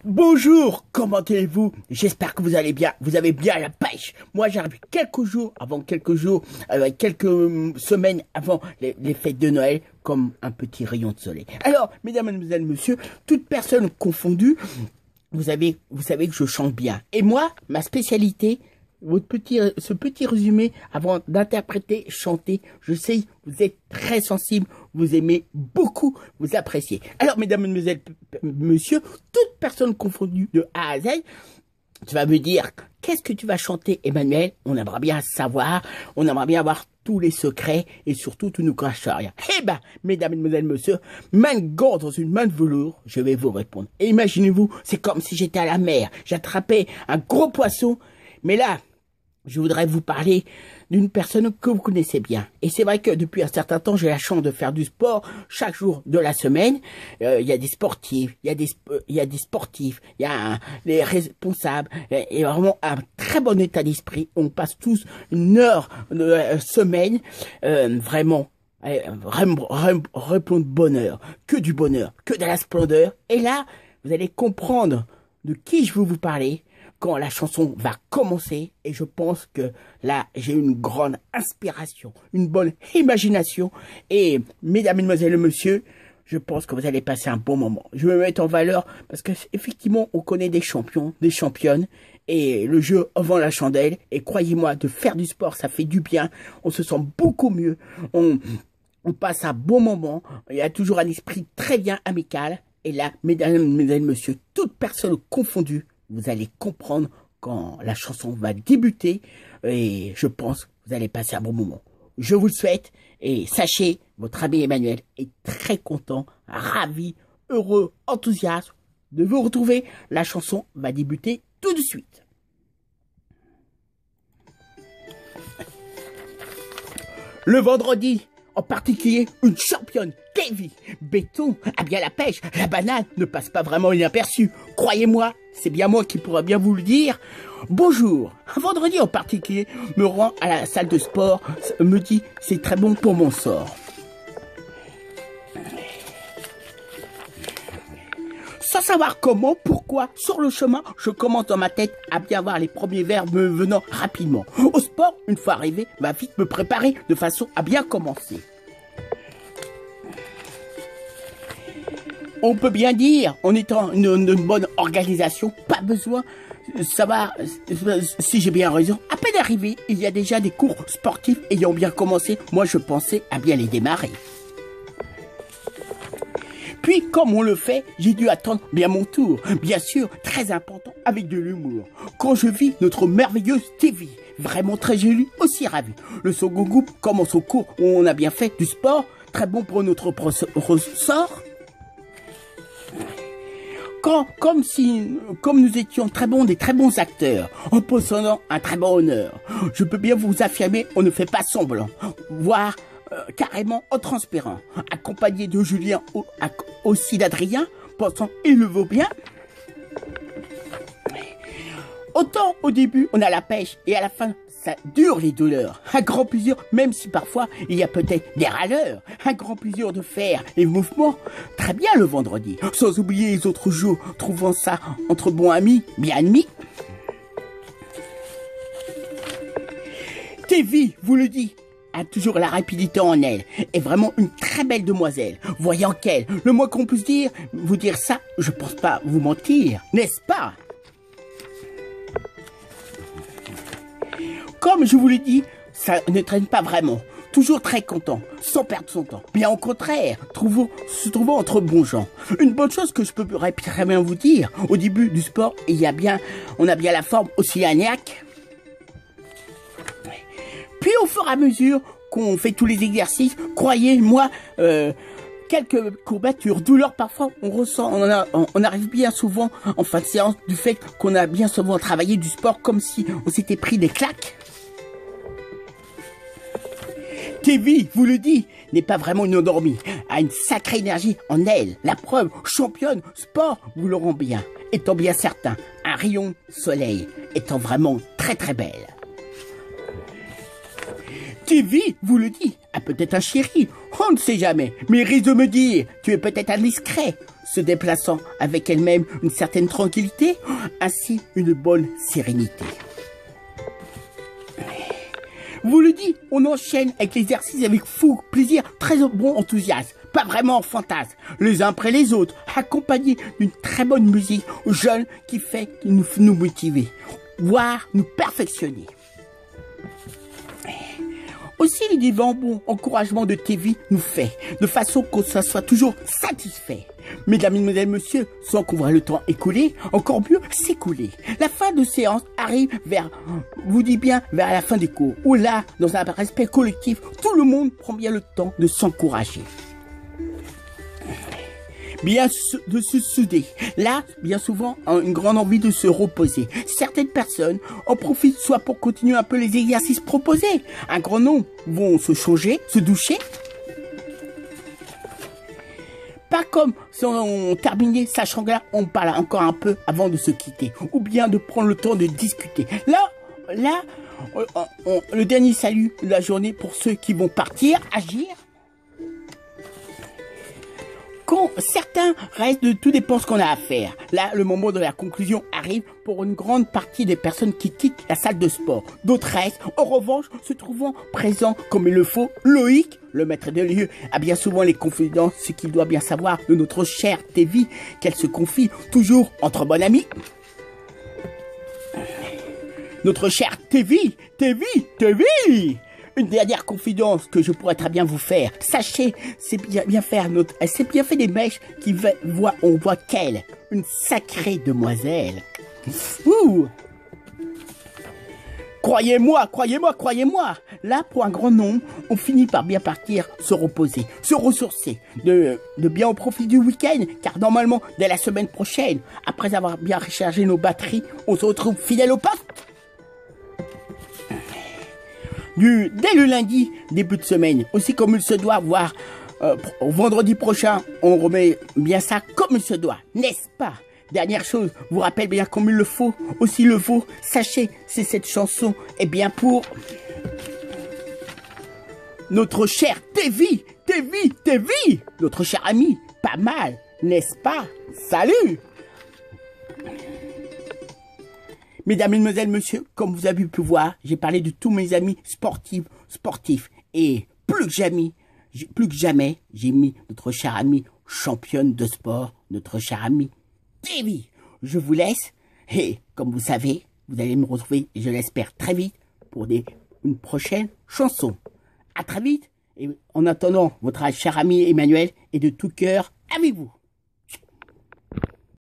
Bonjour, comment allez-vous? J'espère que vous allez bien, vous avez bien la pêche. Moi j'arrive quelques jours, quelques semaines avant les fêtes de Noël, comme un petit rayon de soleil. Alors, mesdames, mademoiselles, monsieur, toute personne confondue, vous savez que je chante bien. Et moi, ma spécialité, ce petit résumé avant d'interpréter, chanter, je sais, vous êtes très sensible, vous aimez beaucoup, vous appréciez. Alors, mesdames, mademoiselles, monsieur, toute personne confondue de A à Z, tu vas me dire, qu'est-ce que tu vas chanter, Emmanuel? On aimerait bien savoir, on aimerait bien avoir tous les secrets et surtout tu nous caches rien. Eh ben, mesdames, mademoiselles, monsieur, main de gants dans une main de velours, je vais vous répondre. Et imaginez-vous, c'est comme si j'étais à la mer, j'attrapais un gros poisson, mais là, je voudrais vous parler d'une personne que vous connaissez bien. Et c'est vrai que depuis un certain temps, j'ai la chance de faire du sport chaque jour de la semaine. Il y a des sportifs, il y a des sportifs, il y a les responsables, et vraiment un très bon état d'esprit. On passe tous une heure de semaine, vraiment répondre bonheur, que du bonheur, que de la splendeur. Et là, vous allez comprendre de qui je veux vous parler quand la chanson va commencer, et je pense que là, j'ai une grande inspiration, une bonne imagination, et mesdames, mesdemoiselles, monsieur, je pense que vous allez passer un bon moment. Je vais me mettre en valeur, parce que effectivement, on connaît des champions, des championnes, et le jeu vend la chandelle, et croyez-moi, de faire du sport, ça fait du bien, on se sent beaucoup mieux, on passe un bon moment, il y a toujours un esprit très bien amical, et là, mesdames, mesdemoiselles, monsieur, toute personne confondue, vous allez comprendre quand la chanson va débuter et je pense que vous allez passer un bon moment. Je vous le souhaite et sachez, votre ami Emmanuel est très content, ravi, heureux, enthousiaste de vous retrouver. La chanson va débuter tout de suite. Le vendredi, en particulier, une championne, Davy, béton, a bien la pêche, la banane ne passe pas vraiment inaperçue. Croyez-moi, c'est bien moi qui pourrais bien vous le dire. Bonjour, un vendredi en particulier, me rend à la salle de sport, me dit c'est très bon pour mon sort. Sans savoir comment, pourquoi, sur le chemin, je commence dans ma tête à bien voir les premiers verbes me venant rapidement. Au sport, une fois arrivé, va vite me préparer de façon à bien commencer. On peut bien dire, en étant une bonne organisation, pas besoin de savoir si j'ai bien raison. À peine arrivé, il y a déjà des cours sportifs ayant bien commencé. Moi, je pensais à bien les démarrer. Puis, comme on le fait, j'ai dû attendre bien mon tour. Bien sûr, très important, avec de l'humour. Quand je vis notre merveilleuse TV, vraiment très jolie, aussi ravie. Le second groupe commence au cours où on a bien fait du sport, très bon pour notre ressort. Comme nous étions très bons, des très bons acteurs, en possédant un très bon honneur, je peux bien vous affirmer, on ne fait pas semblant, voire carrément en transpirant, accompagné de Julien, aussi d'Adrien, pensant il le vaut bien. Autant au début on a la pêche et à la fin ça dure les douleurs. Un grand plaisir, même si parfois il y a peut-être des râleurs. Un grand plaisir de faire les mouvements. Très bien le vendredi. Sans oublier les autres jours, trouvant ça entre bons amis, bien ennemis. Davy, vous le dit, a toujours la rapidité en elle. Est vraiment une très belle demoiselle. Voyant qu'elle, le moins qu'on puisse dire, vous dire ça, je pense pas vous mentir, n'est-ce pas? Comme je vous l'ai dit, ça ne traîne pas vraiment. Toujours très content, sans perdre son temps. Bien au contraire, se trouvant entre bons gens. Une bonne chose que je peux très bien vous dire, au début du sport, on a bien la forme océaniaque. Puis au fur et à mesure qu'on fait tous les exercices, croyez-moi, quelques courbatures, douleurs parfois, on arrive bien souvent en fin de séance du fait qu'on a bien souvent travaillé du sport comme si on s'était pris des claques. Davy, vous le dit, n'est pas vraiment une endormie, a une sacrée énergie en elle. La preuve, championne, sport, vous le rend bien. Étant bien certain, un rayon soleil, étant vraiment très très belle. Davy, vous le dit, a peut-être un chéri, on ne sait jamais, mais risque de me dire, tu es peut-être indiscret. se déplaçant avec elle-même une certaine tranquillité, ainsi une bonne sérénité. Vous le dis, on enchaîne avec l'exercice avec fou, plaisir, très bon enthousiasme, pas vraiment en fantasme, les uns après les autres, accompagnés d'une très bonne musique jeune qui fait nous motiver, voire nous perfectionner. Aussi, les divans bons encouragements de TV nous fait, de façon qu'on soit toujours satisfait. Mesdames, mesdemoiselles, messieurs, sans qu'on voit le temps écouler, encore mieux s'écouler. La fin de séance arrive vous dis bien, vers la fin des cours, où là, dans un respect collectif, tout le monde prend bien le temps de s'encourager. De se souder. Là, bien souvent, une grande envie de se reposer. Certaines personnes en profitent soit pour continuer un peu les exercices proposés. Un grand nombre vont se changer, se doucher. Pas comme si on terminait, sachant que là, on parle encore un peu avant de se quitter. Ou bien de prendre le temps de discuter. Là, le dernier salut de la journée pour ceux qui vont partir, agir. Quand certains restent, tout dépend ce qu'on a à faire. Là, le moment de la conclusion arrive pour une grande partie des personnes qui quittent la salle de sport. D'autres restent, en revanche, se trouvant présents comme il le faut. Loïc, le maître de lieu, a bien souvent les confidences, ce qu'il doit bien savoir de notre chère Tévi, qu'elle se confie toujours entre bonnes amies. Notre chère Tévi. Une dernière confidence que je pourrais très bien vous faire. Sachez, c'est bien fait des mèches on voit qu'elle, une sacrée demoiselle. Ouh. Croyez-moi. Là, pour un grand nombre, on finit par bien partir se reposer, se ressourcer, de bien au profit du week-end, car normalement, dès la semaine prochaine, après avoir bien rechargé nos batteries, on se retrouve fidèle au poste. Dès le lundi, début de semaine, aussi comme il se doit, voire vendredi prochain, on remet bien ça comme il se doit, n'est-ce pas? Dernière chose, vous rappelle bien comme il le faut, aussi le vaut, sachez, c'est cette chanson, est bien pour notre cher Tévi, notre cher ami, pas mal, n'est-ce pas? Salut! Mesdames, mesdemoiselles, messieurs, comme vous avez pu voir, j'ai parlé de tous mes amis sportifs. Et plus que jamais, j'ai mis notre chère amie championne de sport, notre chère amie Tévi. Je vous laisse et comme vous savez, vous allez me retrouver, je l'espère, très vite pour une prochaine chanson. À très vite et en attendant, votre cher ami Emmanuel est de tout cœur avec vous.